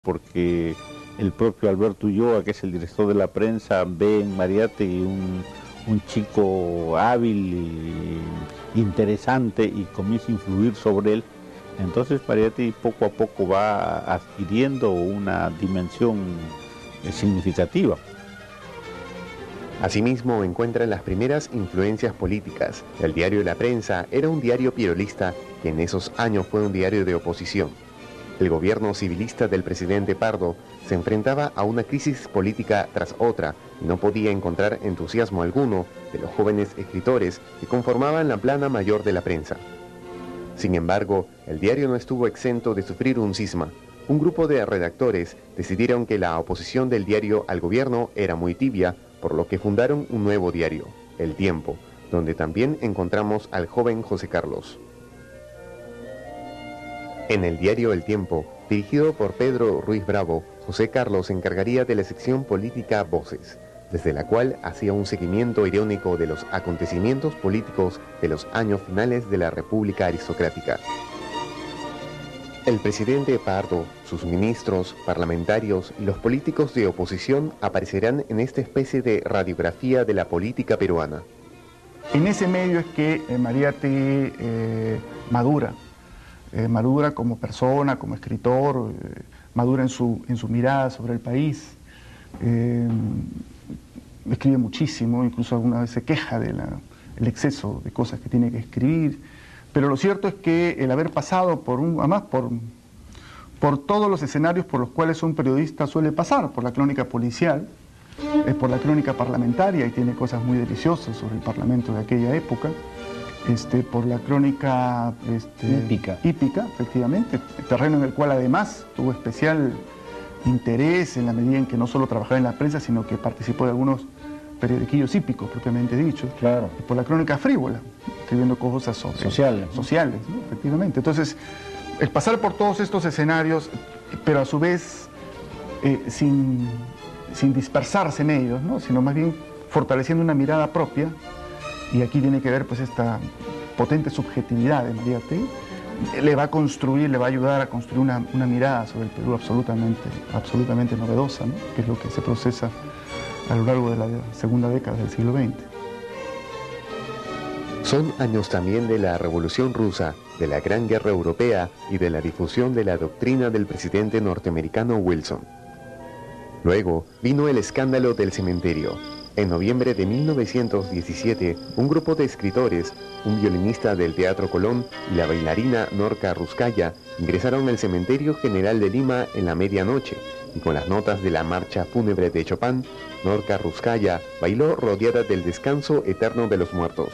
porque el propio Alberto Ulloa, que es el director de la prensa, ve en Mariátegui un chico hábil, interesante, y comienza a influir sobre él. Entonces Mariátegui poco a poco va adquiriendo una dimensión significativa. Asimismo, encuentra las primeras influencias políticas. El diario La Prensa era un diario pierolista que en esos años fue un diario de oposición. El gobierno civilista del presidente Pardo se enfrentaba a una crisis política tras otra y no podía encontrar entusiasmo alguno de los jóvenes escritores que conformaban la plana mayor de la prensa. Sin embargo, el diario no estuvo exento de sufrir un cisma. Un grupo de redactores decidieron que la oposición del diario al gobierno era muy tibia, por lo que fundaron un nuevo diario, El Tiempo, donde también encontramos al joven José Carlos. En el diario El Tiempo, dirigido por Pedro Ruiz Bravo, José Carlos se encargaría de la sección política Voces, desde la cual hacía un seguimiento irónico de los acontecimientos políticos de los años finales de la República Aristocrática. El presidente Pardo, sus ministros, parlamentarios y los políticos de oposición aparecerán en esta especie de radiografía de la política peruana. En ese medio es que Mariátegui madura. Madura como persona, como escritor, madura en su mirada sobre el país. Escribe muchísimo, incluso alguna vez se queja del exceso de cosas que tiene que escribir. Pero lo cierto es que el haber pasado además por todos los escenarios por los cuales un periodista suele pasar, por la crónica policial, por la crónica parlamentaria, y tiene cosas muy deliciosas sobre el Parlamento de aquella época, por la crónica hípica, efectivamente, terreno en el cual además tuvo especial interés en la medida en que no solo trabajaba en la prensa, sino que participó de algunos periodiquillos hípicos, propiamente dichos. Claro. Y por la crónica frívola, escribiendo cosas sociales, ¿no? Efectivamente. Entonces, el pasar por todos estos escenarios, pero a su vez sin dispersarse en ellos, ¿no? Sino más bien fortaleciendo una mirada propia, y aquí tiene que ver pues esta potente subjetividad de Mariátegui, le va a ayudar a construir una mirada sobre el Perú absolutamente novedosa, ¿no? Que es lo que se procesa a lo largo de la segunda década del siglo XX. Son años también de la Revolución Rusa, de la Gran Guerra Europea y de la difusión de la doctrina del presidente norteamericano Wilson. Luego vino el escándalo del cementerio. En noviembre de 1917, un grupo de escritores, un violinista del Teatro Colón y la bailarina Norca Ruskaya ingresaron al Cementerio General de Lima en la medianoche, y con las notas de la marcha fúnebre de Chopin, Norca Ruskaya bailó rodeada del descanso eterno de los muertos.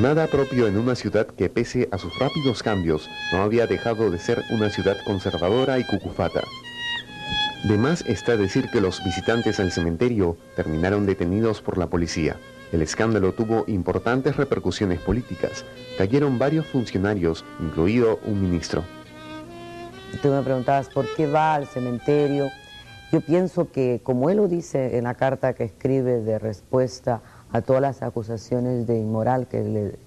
Nada propio en una ciudad que, pese a sus rápidos cambios, no había dejado de ser una ciudad conservadora y cucufata. De más está decir que los visitantes al cementerio terminaron detenidos por la policía. El escándalo tuvo importantes repercusiones políticas. Cayeron varios funcionarios, incluido un ministro. Tú me preguntabas por qué va al cementerio. Yo pienso que, como él lo dice en la carta que escribe de respuesta a todas las acusaciones de inmoral que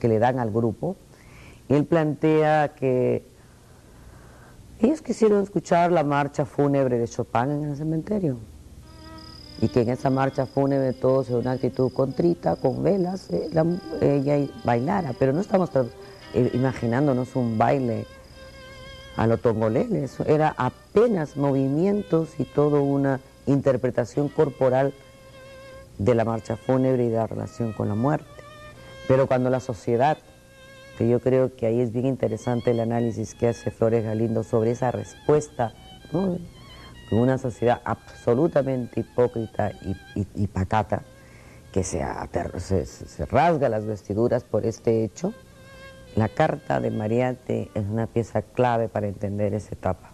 le dan al grupo, él plantea que ellos quisieron escuchar la marcha fúnebre de Chopin en el cementerio, y que en esa marcha fúnebre todos en una actitud contrita, con velas, ella bailara, pero no estamos imaginándonos un baile a lo tongolele, eso era apenas movimientos y toda una interpretación corporal de la marcha fúnebre y de la relación con la muerte. Pero cuando la sociedad, que yo creo que ahí es bien interesante el análisis que hace Flores Galindo sobre esa respuesta, ¿no? Con una sociedad absolutamente hipócrita y pacata, que se rasga las vestiduras por este hecho, la carta de Mariátegui es una pieza clave para entender esa etapa,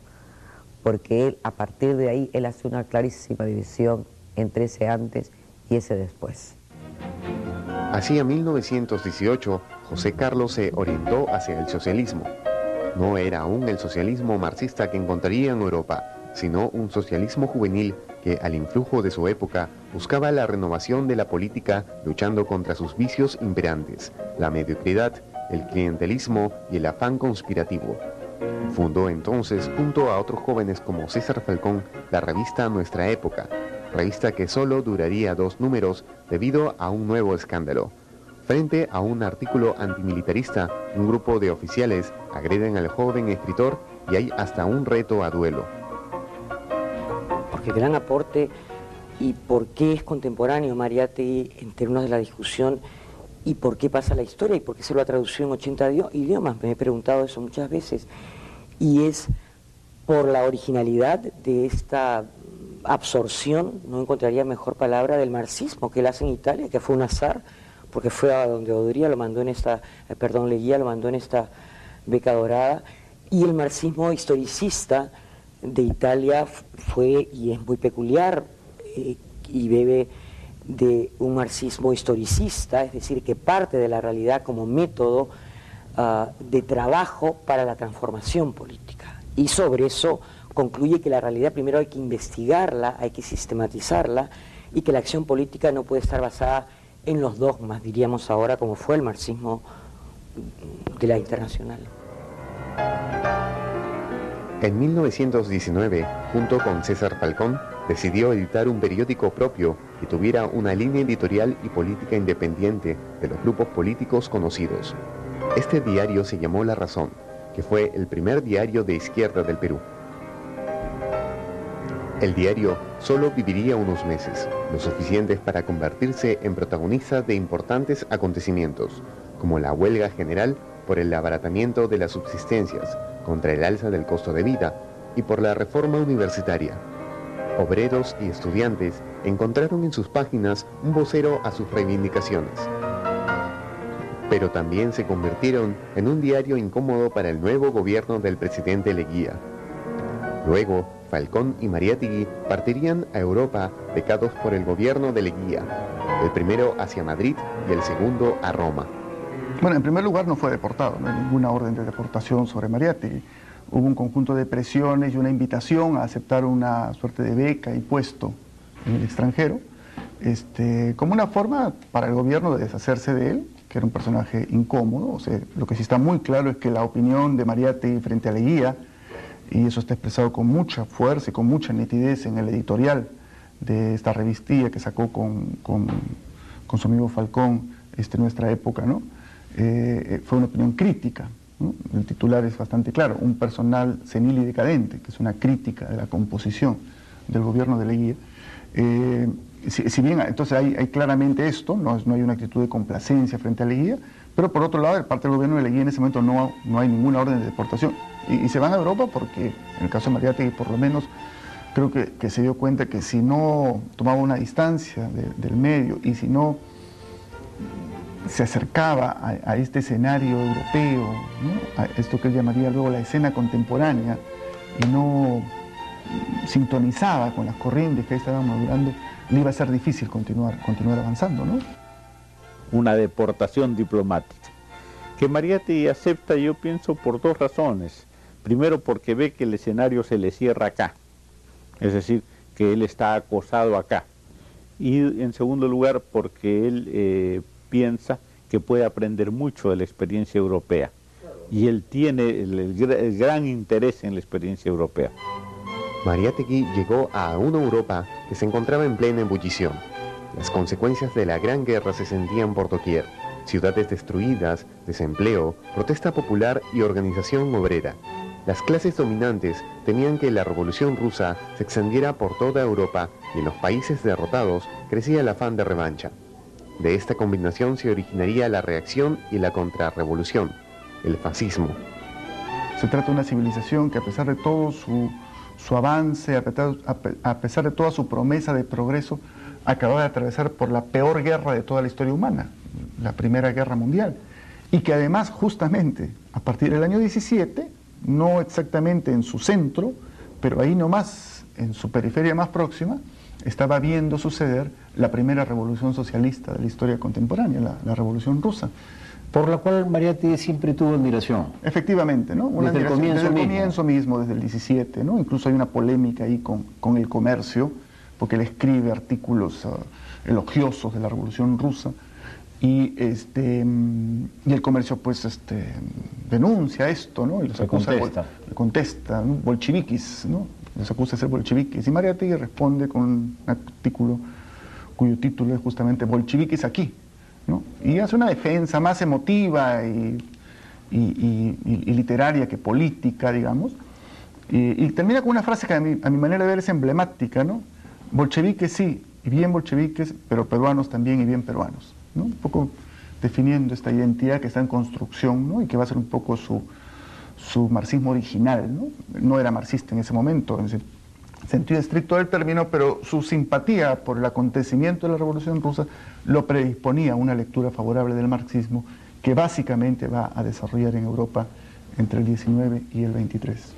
porque él, a partir de ahí, él hace una clarísima división entre ese antes y ese después. Hacia 1918, José Carlos se orientó hacia el socialismo. No era aún el socialismo marxista que encontraría en Europa, sino un socialismo juvenil que, al influjo de su época, buscaba la renovación de la política luchando contra sus vicios imperantes, la mediocridad, el clientelismo y el afán conspirativo. Fundó entonces, junto a otros jóvenes como César Falcón, la revista Nuestra Época, revista que solo duraría 2 números debido a un nuevo escándalo. Frente a un artículo antimilitarista, un grupo de oficiales agreden al joven escritor y hay hasta un reto a duelo. Porque gran aporte y por qué es contemporáneo Mariátegui en términos de la discusión y por qué pasa la historia y por qué se lo ha traducido en 80 idiomas. Me he preguntado eso muchas veces. Y es por la originalidad de esta absorción, no encontraría mejor palabra, del marxismo que él hace en Italia, que fue un azar, porque fue a donde Odría lo mandó en esta, Leguía lo mandó en esta beca dorada, y el marxismo historicista de Italia fue, y es muy peculiar, y bebe de un marxismo historicista, es decir, que parte de la realidad como método de trabajo para la transformación política. Y sobre eso concluye que la realidad primero hay que investigarla, hay que sistematizarla, y que la acción política no puede estar basada en los dogmas, diríamos ahora, como fue el marxismo de la Internacional. En 1919, junto con César Falcón, decidió editar un periódico propio que tuviera una línea editorial y política independiente de los grupos políticos conocidos. Este diario se llamó La Razón, que fue el primer diario de izquierda del Perú. El diario solo viviría unos meses, lo suficientes para convertirse en protagonista de importantes acontecimientos, como la huelga general por el abaratamiento de las subsistencias, contra el alza del costo de vida y por la reforma universitaria. Obreros y estudiantes encontraron en sus páginas un vocero a sus reivindicaciones. Pero también se convirtieron en un diario incómodo para el nuevo gobierno del presidente Leguía. Luego, Falcón y Mariátegui partirían a Europa becados por el gobierno de Leguía, el primero hacia Madrid y el segundo a Roma. Bueno, en primer lugar no fue deportado, no hay ninguna orden de deportación sobre Mariátegui. Hubo un conjunto de presiones y una invitación a aceptar una suerte de beca y puesto en el extranjero, como una forma para el gobierno de deshacerse de él, que era un personaje incómodo. O sea, lo que sí está muy claro es que la opinión de Mariátegui frente a Leguía, y eso está expresado con mucha fuerza y con mucha nitidez en el editorial de esta revistilla que sacó con su amigo Falcón, Nuestra Época, ¿no? Fue una opinión crítica, ¿no? El titular es bastante claro: un personal senil y decadente, que es una crítica de la composición del gobierno de Leguía. Si bien entonces hay claramente esto, no hay una actitud de complacencia frente a Leguía, pero por otro lado, de parte del gobierno de Leguía en ese momento no hay ninguna orden de deportación. Y se van a Europa porque, en el caso de Mariátegui por lo menos, creo que se dio cuenta que si no tomaba una distancia del medio y si no se acercaba a este escenario europeo, ¿no? A esto que él llamaría luego la escena contemporánea, y no sintonizaba con las corrientes que ahí estaban madurando, le iba a ser difícil continuar avanzando, ¿no? Una deportación diplomática, que Mariátegui acepta, yo pienso, por 2 razones. Primero, porque ve que el escenario se le cierra acá, es decir, que él está acosado acá. Y en segundo lugar, porque él piensa que puede aprender mucho de la experiencia europea. Y él tiene el gran interés en la experiencia europea. Mariátegui llegó a una Europa que se encontraba en plena ebullición. Las consecuencias de la Gran Guerra se sentían por doquier: ciudades destruidas, desempleo, protesta popular y organización obrera. Las clases dominantes temían que la Revolución Rusa se extendiera por toda Europa y en los países derrotados crecía el afán de revancha. De esta combinación se originaría la reacción y la contrarrevolución, el fascismo. Se trata de una civilización que, a pesar de todo su avance, a pesar de toda su promesa de progreso, acababa de atravesar por la peor guerra de toda la historia humana, la Primera Guerra Mundial, y que además, justamente, a partir del año 17, no exactamente en su centro, pero ahí nomás, en su periferia más próxima, estaba viendo suceder la primera revolución socialista de la historia contemporánea, la Revolución Rusa. Por la cual Mariátegui siempre tuvo admiración. Efectivamente, ¿no? Una desde admiración, el comienzo mismo, desde el 17, ¿no? Incluso hay una polémica ahí con el comercio, porque él escribe artículos elogiosos de la Revolución Rusa, y el comercio pues denuncia esto, ¿no? Y los acusa, contesta, ¿no? Bolcheviquis, ¿no? Los acusa de ser bolcheviquis, y Mariátegui responde con un artículo cuyo título es justamente Bolcheviquis aquí, ¿no? Y hace una defensa más emotiva y literaria que política, digamos, y termina con una frase que a mi manera de ver es emblemática, ¿no? Bolcheviques sí, y bien bolcheviques, pero peruanos también y bien peruanos, ¿no? Un poco definiendo esta identidad que está en construcción, ¿no? Y que va a ser un poco su marxismo original, ¿no? No era marxista en ese momento, en ese sentido estricto del término, pero su simpatía por el acontecimiento de la Revolución Rusa lo predisponía a una lectura favorable del marxismo que básicamente va a desarrollar en Europa entre el 19 y el 23.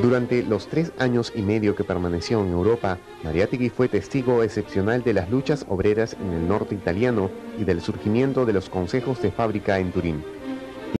Durante los 3 años y medio que permaneció en Europa, Mariátegui fue testigo excepcional de las luchas obreras en el norte italiano y del surgimiento de los consejos de fábrica en Turín.